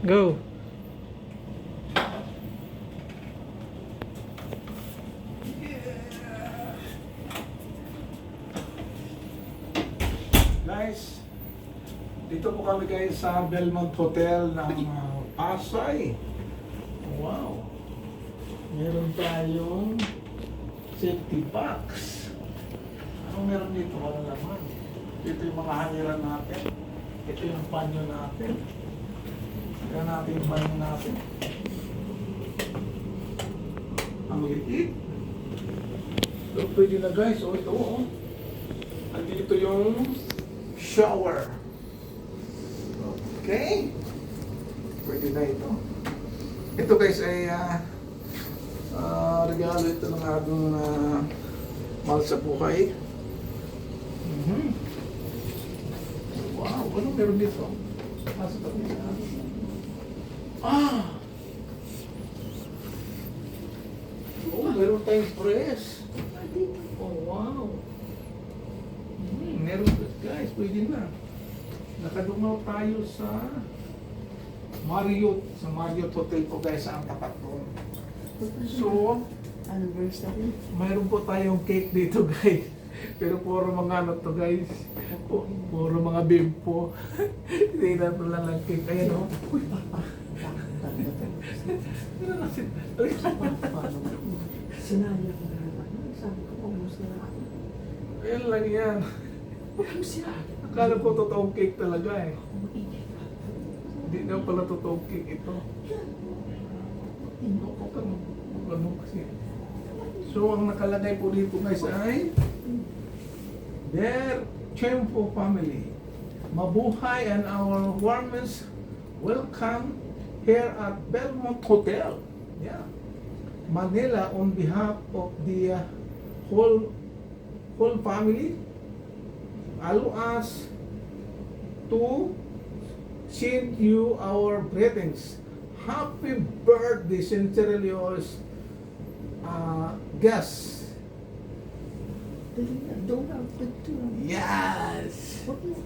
Go. Guys, dito po kami guys sa Belmont Hotel ng Pasay. Wow. Meron tayong safety box. Ano meron dito? Walang laman. Ito yung mga hangiran natin. Ito yung panyo natin. Kaya natin yung panyo natin. Ang liit. So, pwede na guys. O ito o. Andito yung shower. Okay. Pwede na ito. Ito guys ay regalo ito ng ating mahal sa buhay. Wow, ano meron dito? Nasa tabi na. Oh, meron tayong press. Oh, wow. Meron guys, pwede na. Nakadumaw tayo sa Marriott Hotel po guys, ang tapat doon. So, anniversary. mayroon po tayong cake dito guys. Pero puro mga ano to guys. Puro mga bimpo. Hindi na lang lang cake. Ayan o. Uy. Ano na si... Sinaya ko na naman. Sabi ko, almost na ako. Ayan lang yan. Ano siya? Akala ko totoong cake talaga eh. Hindi na pala totoong cake ito. Hindi ko pa ano kasi. So ang nakalagay po dito guys ay Dear Chempo family, mabuhay and our warmest welcome here at Belmont Hotel. Yeah. Manila on behalf of the whole family. Allow us to send you our greetings. Happy birthday, sincerely yours, guests. Don't have to do. Yes. What is